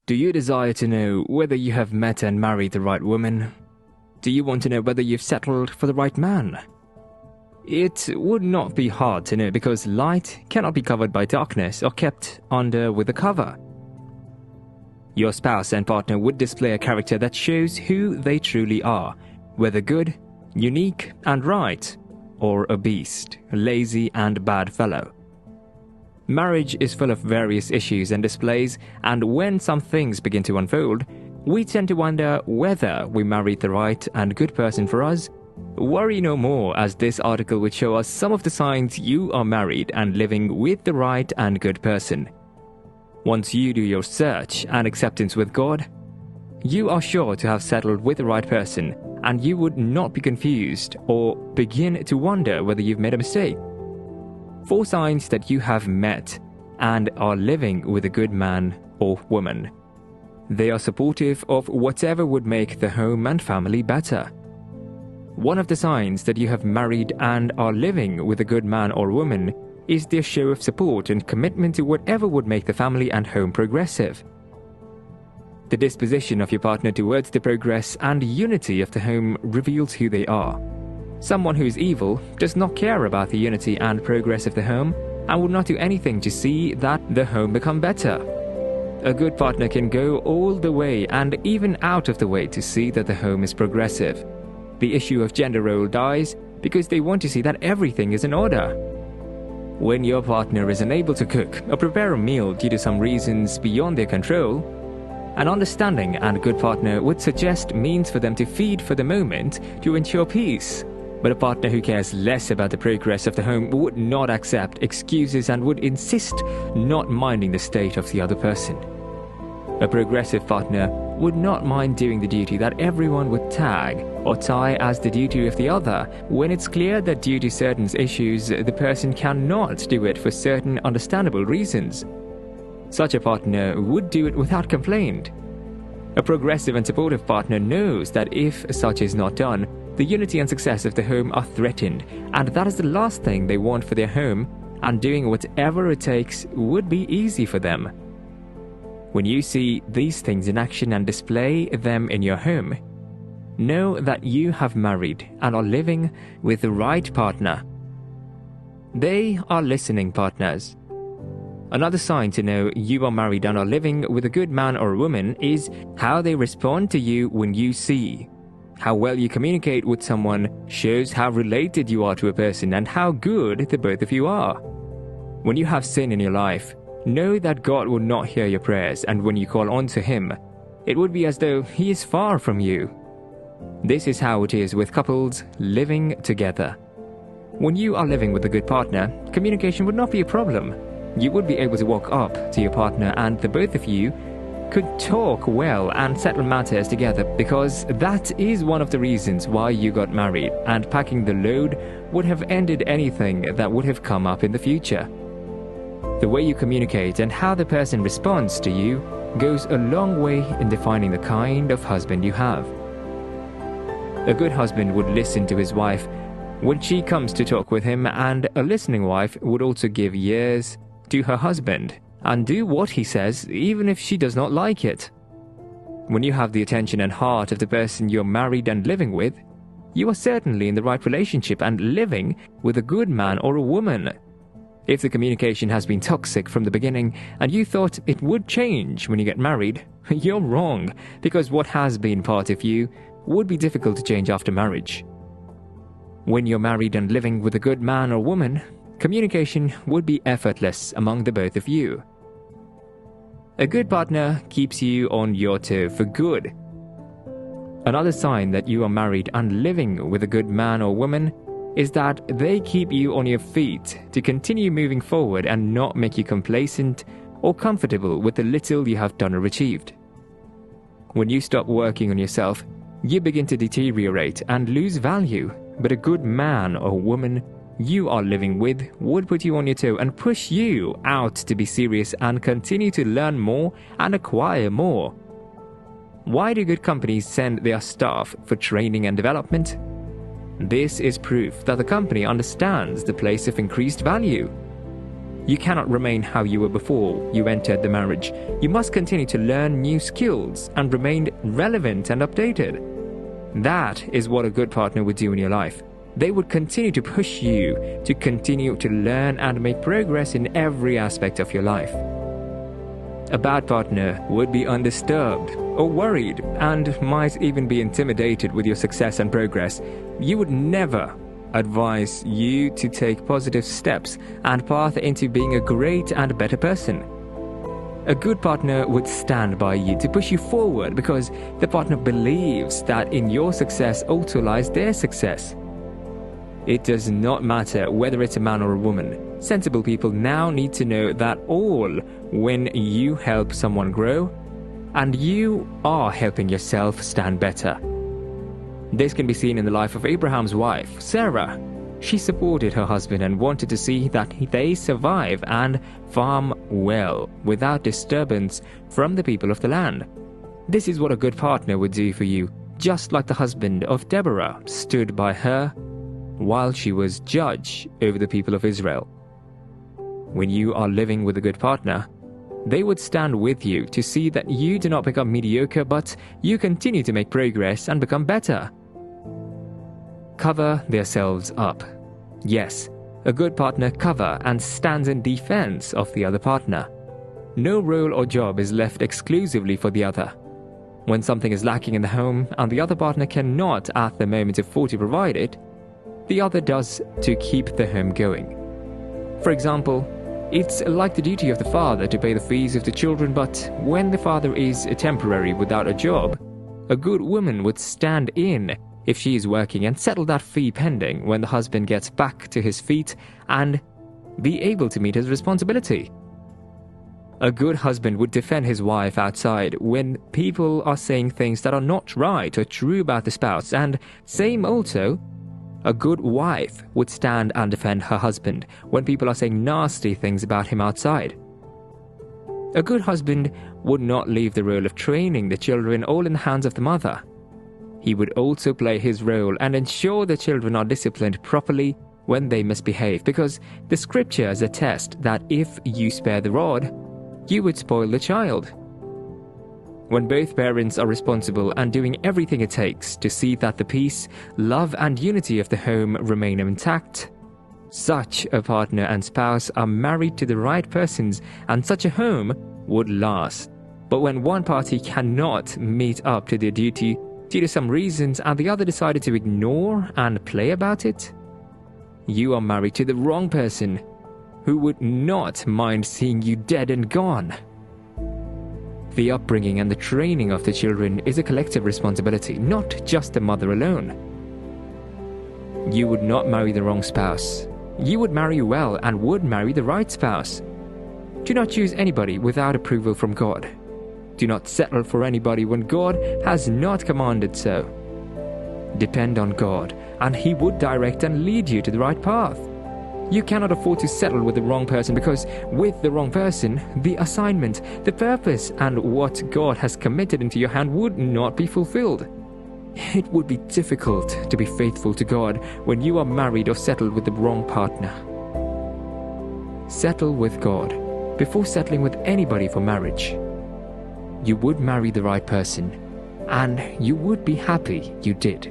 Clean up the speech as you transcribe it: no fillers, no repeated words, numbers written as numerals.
Do you desire to know whether you have met and married the right woman? Do you want to know whether you've settled for the right man? It would not be hard to know because light cannot be covered by darkness or kept under with a cover. Your spouse and partner would display a character that shows who they truly are, whether good, unique, and right, or a beast, lazy, and bad fellow. Marriage is full of various issues and displays, and when some things begin to unfold, we tend to wonder whether we married the right and good person for us. Worry no more, as this article would show us some of the signs you are married and living with the right and good person. Once you do your search and acceptance with God, you are sure to have settled with the right person, and you would not be confused or begin to wonder whether you've made a mistake. 4 signs that you have met and are living with a good man or woman. They are supportive of whatever would make the home and family better. One of the signs that you have married and are living with a good man or woman is their show of support and commitment to whatever would make the family and home progressive. The disposition of your partner towards the progress and unity of the home reveals who they are. Someone who is evil does not care about the unity and progress of the home and will not do anything to see that the home become better. A good partner can go all the way and even out of the way to see that the home is progressive. The issue of gender role dies because they want to see that everything is in order. When your partner is unable to cook or prepare a meal due to some reasons beyond their control, an understanding and good partner would suggest means for them to feed for the moment to ensure peace. But a partner who cares less about the progress of the home would not accept excuses and would insist not minding the state of the other person. A progressive partner would not mind doing the duty that everyone would tag or tie as the duty of the other when it's clear that due to certain issues the person cannot do it for certain understandable reasons. Such a partner would do it without complaint. A progressive and supportive partner knows that if such is not done, the unity and success of the home are threatened, and that is the last thing they want for their home, and doing whatever it takes would be easy for them. When you see these things in action and display them in your home, know that you have married and are living with the right partner. They are listening partners. Another sign to know you are married and are living with a good man or woman is how they respond to you when you see. How well you communicate with someone shows how related you are to a person and how good the both of you are. When you have sin in your life, know that God will not hear your prayers, and when you call on to Him, it would be as though He is far from you. This is how it is with couples living together. When you are living with a good partner, communication would not be a problem. You would be able to walk up to your partner and the both of you could talk well and settle matters together, because that is one of the reasons why you got married, and packing the load would have ended anything that would have come up in the future. The way you communicate and how the person responds to you goes a long way in defining the kind of husband you have. A good husband would listen to his wife when she comes to talk with him, and a listening wife would also give ears to her husband and do what he says even if she does not like it. When you have the attention and heart of the person you're married and living with, you are certainly in the right relationship and living with a good man or a woman. If the communication has been toxic from the beginning and you thought it would change when you get married, you're wrong, because what has been part of you would be difficult to change after marriage. When you're married and living with a good man or woman, communication would be effortless among the both of you. A good partner keeps you on your toe for good. Another sign that you are married and living with a good man or woman is that they keep you on your feet to continue moving forward and not make you complacent or comfortable with the little you have done or achieved. When you stop working on yourself, you begin to deteriorate and lose value, but a good man or woman you are living with would put you on your toe and push you out to be serious and continue to learn more and acquire more. Why do good companies send their staff for training and development? This is proof that the company understands the place of increased value. You cannot remain how you were before you entered the marriage. You must continue to learn new skills and remain relevant and updated. That is what a good partner would do in your life. They would continue to push you to continue to learn and make progress in every aspect of your life. A bad partner would be undisturbed or worried and might even be intimidated with your success and progress. You would never advise you to take positive steps and path into being a great and better person. A good partner would stand by you to push you forward because the partner believes that in your success also lies their success. It does not matter whether it's a man or a woman. Sensible people now need to know that all when you help someone grow, and you are helping yourself stand better. This can be seen in the life of Abraham's wife, Sarah. She supported her husband and wanted to see that they survive and farm well without disturbance from the people of the land. This is what a good partner would do for you, just like the husband of Deborah stood by her while she was judge over the people of Israel. When you are living with a good partner, they would stand with you to see that you do not become mediocre, but you continue to make progress and become better. Cover themselves up. Yes, a good partner cover and stands in defense of the other partner. No role or job is left exclusively for the other. When something is lacking in the home and the other partner cannot at the moment afford to provide it, the other does to keep the home going. For example, it's like the duty of the father to pay the fees of the children, but when the father is temporary without a job, a good woman would stand in if she is working and settle that fee pending when the husband gets back to his feet and be able to meet his responsibility. A good husband would defend his wife outside when people are saying things that are not right or true about the spouse, and same also, a good wife would stand and defend her husband when people are saying nasty things about him outside. A good husband would not leave the role of training the children all in the hands of the mother. He would also play his role and ensure the children are disciplined properly when they misbehave, because the scriptures attest that if you spare the rod, you would spoil the child. When both parents are responsible and doing everything it takes to see that the peace, love and unity of the home remain intact, such a partner and spouse are married to the right persons and such a home would last. But when one party cannot meet up to their duty due to some reasons and the other decided to ignore and play about it, you are married to the wrong person who would not mind seeing you dead and gone. The upbringing and the training of the children is a collective responsibility, not just the mother alone. You would not marry the wrong spouse. You would marry well and would marry the right spouse. Do not choose anybody without approval from God. Do not settle for anybody when God has not commanded so. Depend on God, and He would direct and lead you to the right path. You cannot afford to settle with the wrong person, because with the wrong person, the assignment, the purpose, and what God has committed into your hand would not be fulfilled. It would be difficult to be faithful to God when you are married or settled with the wrong partner. Settle with God before settling with anybody for marriage. You would marry the right person, and you would be happy you did.